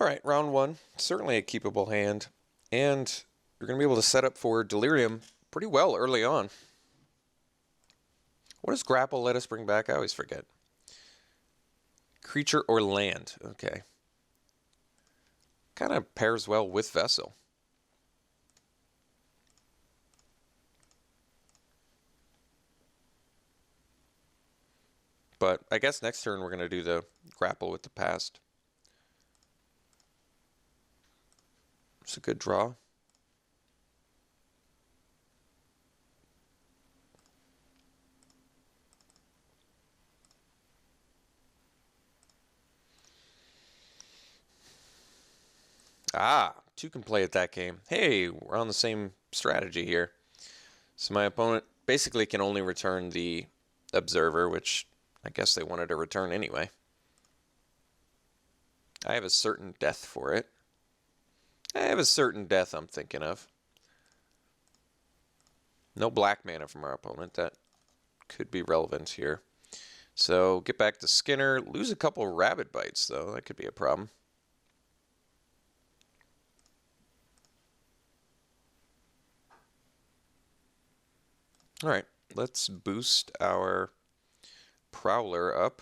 Alright, round one. Certainly a keepable hand. And you're going to be able to set up for Delirium pretty well early on. What does Grapple let us bring back? I always forget. Creature or land. Okay. Kind of pairs well with Vessel. But I guess next turn we're going to do the Grapple with the Past. It's a good draw. Ah, two can play at that game. Hey, we're on the same strategy here. So my opponent basically can only return the Observer, which I guess they wanted to return anyway. I have a certain death for it. I have a certain death I'm thinking of. No black mana from our opponent. That could be relevant here. So get back to Skinner. Lose a couple Rabbit Bites, though. That could be a problem. All right, let's boost our Prowler up.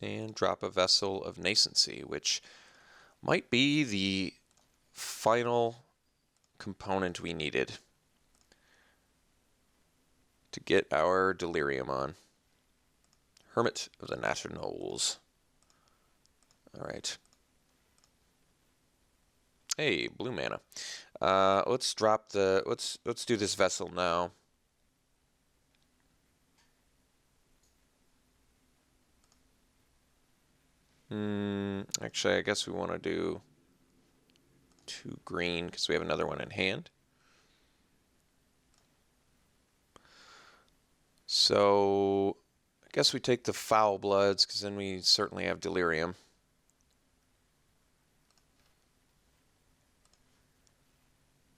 And drop a Vessel of Nascency, which might be the final component we needed to get our Delirium on. Hermit of the Nationals. All right. Hey, blue mana. Let's drop the. Let's do this Vessel now. Actually, I guess we want to do 2 green because we have another one in hand. So I guess we take the Foul Bloods because then we certainly have Delirium.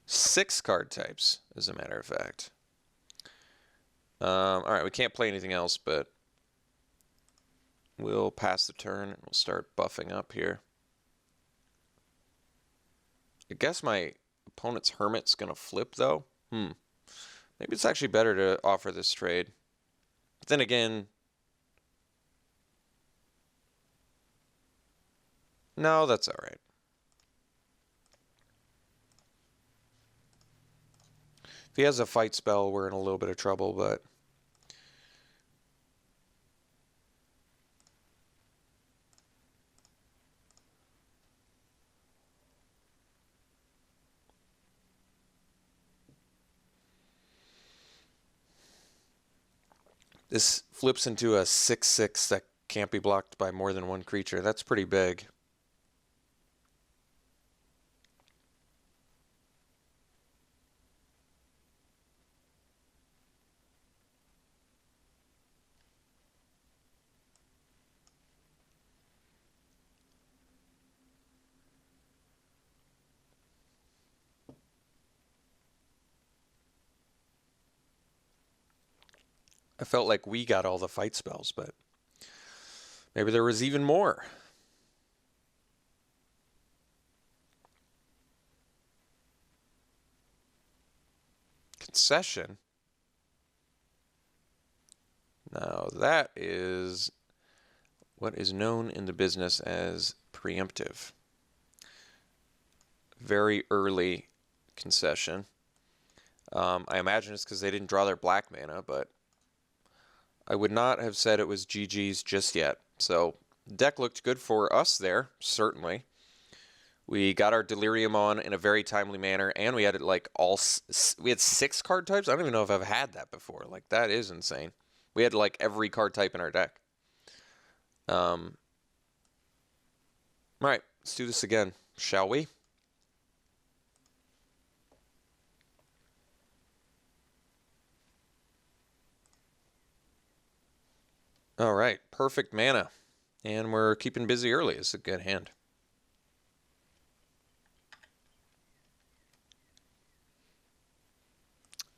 Six card types, as a matter of fact. All right, we can't play anything else, but we'll pass the turn and we'll start buffing up here. I guess my opponent's Hermit's going to flip, though. Maybe it's actually better to offer this trade. But then again, no, that's all right. If he has a fight spell, we're in a little bit of trouble, but this flips into a 6/6 that can't be blocked by more than one creature. That's pretty big. I felt like we got all the fight spells, but maybe there was even more. Concession? Now that is what is known in the business as preemptive. Very early concession. I imagine it's because they didn't draw their black mana, but I would not have said it was GG's just yet. So deck looked good for us there, certainly. We got our Delirium on in a very timely manner, and we had like we had 6 card types. I don't even know if I've had that before. Like, that is insane. We had like every card type in our deck. All right, let's do this again, shall we? All right, perfect mana. And we're keeping busy early. It's a good hand.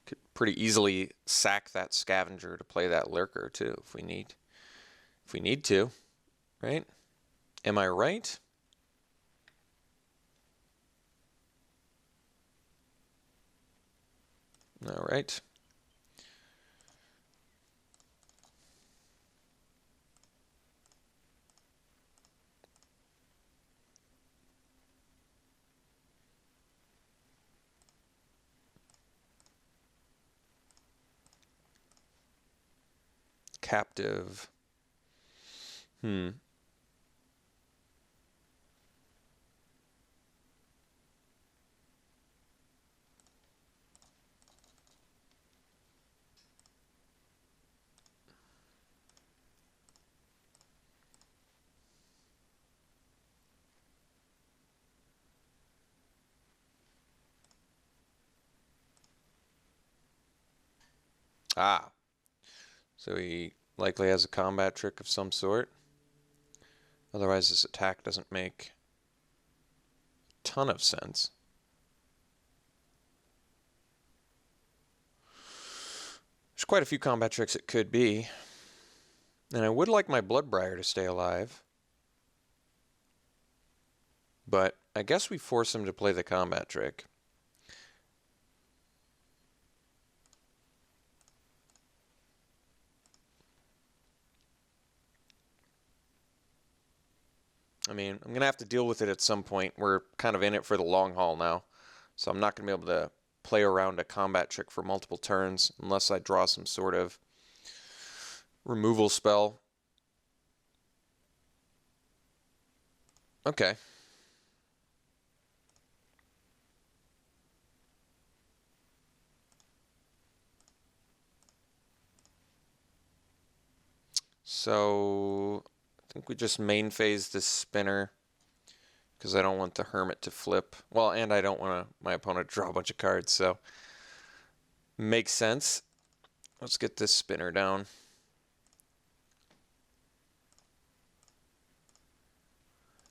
Could pretty easily sack that scavenger to play that lurker too if we need to, right? Am I right? All right. Captive. Ah, so he likely has a combat trick of some sort. Otherwise, this attack doesn't make a ton of sense. There's quite a few combat tricks it could be. And I would like my Bloodbriar to stay alive. But I guess we force him to play the combat trick. I mean, I'm going to have to deal with it at some point. We're kind of in it for the long haul now. So I'm not going to be able to play around a combat trick for multiple turns unless I draw some sort of removal spell. Okay. So I think we just main phase this spinner because I don't want the hermit to flip. Well, and I don't want my opponent to draw a bunch of cards, so makes sense. Let's get this spinner down.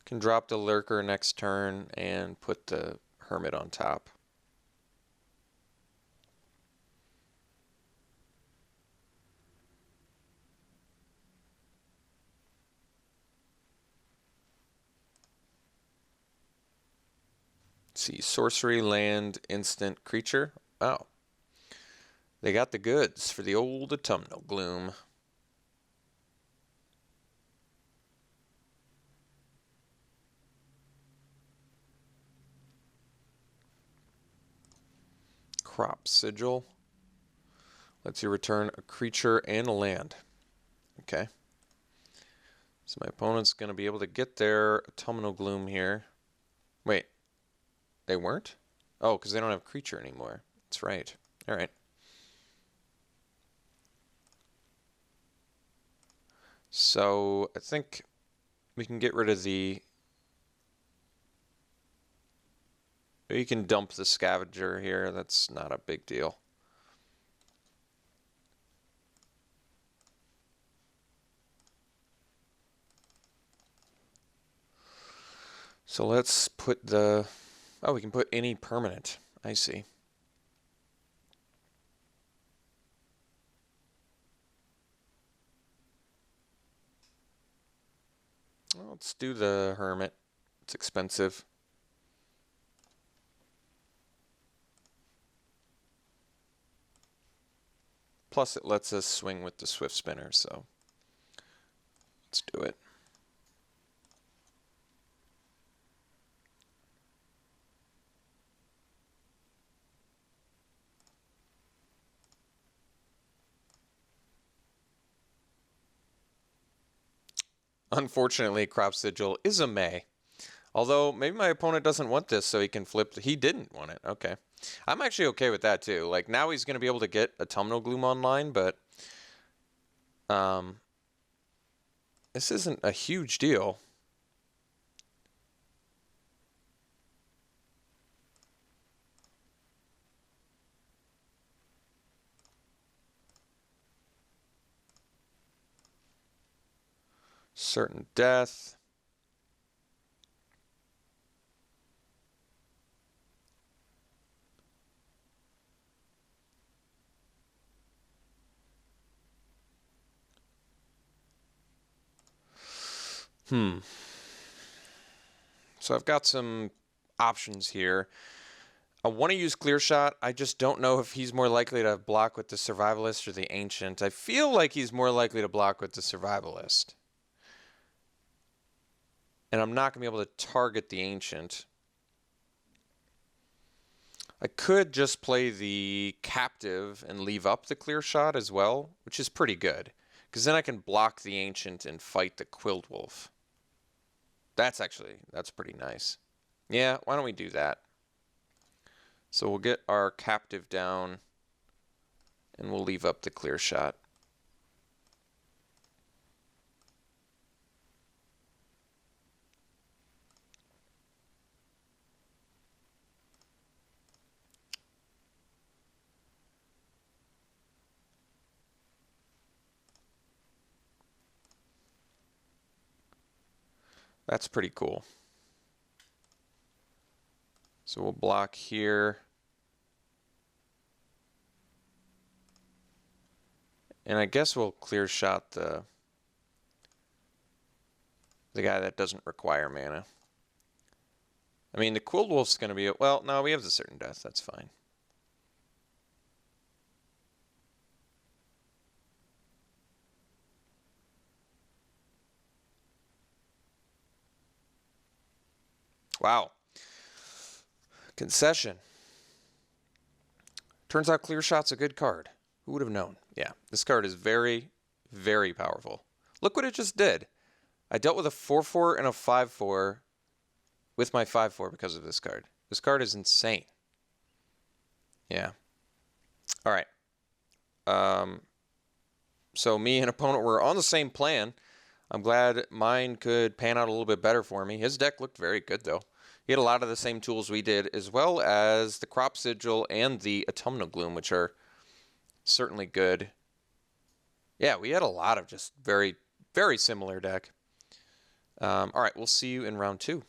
Can drop the lurker next turn and put the hermit on top. Let's see, sorcery, land, instant, creature. Oh. They got the goods for the old autumnal gloom. Crop sigil. Lets you return a creature and a land. Okay. So my opponent's going to be able to get their autumnal gloom here. Wait. They weren't? Oh, because they don't have creature anymore. That's right. All right. So I think we can get rid of the... You can dump the scavenger here. That's not a big deal. So let's put the... Oh, we can put any permanent. I see. Well, let's do the hermit. It's expensive. Plus, it lets us swing with the swift spinner, so let's do it. Unfortunately, Crop Sigil is a May. Although, maybe my opponent doesn't want this, so he can flip. He didn't want it. Okay. I'm actually okay with that, too. Like, now he's going to be able to get Autumnal Gloom online, but this isn't a huge deal. Certain death. So I've got some options here. I want to use Clear Shot. I just don't know if he's more likely to block with the Survivalist or the Ancient. I feel like he's more likely to block with the Survivalist. And I'm not going to be able to target the Ancient. I could just play the Captive and leave up the Clear Shot as well, which is pretty good. Because then I can block the Ancient and fight the Quilled Wolf. That's pretty nice. Yeah, why don't we do that? So we'll get our Captive down, and we'll leave up the Clear Shot. That's pretty cool. So we'll block here. And I guess we'll Clear Shot the guy that doesn't require mana. I mean, the Quilled Wolf's going to be... Well, no, we have the Certain Death. That's fine. Wow. Concession. Turns out Clear Shot's a good card. Who would have known? Yeah, this card is very, very powerful. Look what it just did. I dealt with a 4/4 and a 5/4 with my 5/4 because of this card. This card is insane. Yeah. All right. So me and opponent were on the same plan. I'm glad mine could pan out a little bit better for me. His deck looked very good, though. He had a lot of the same tools we did, as well as the Crop Sigil and the Autumnal Gloom, which are certainly good. Yeah, we had a lot of just very, very similar deck. All right, we'll see you in round 2.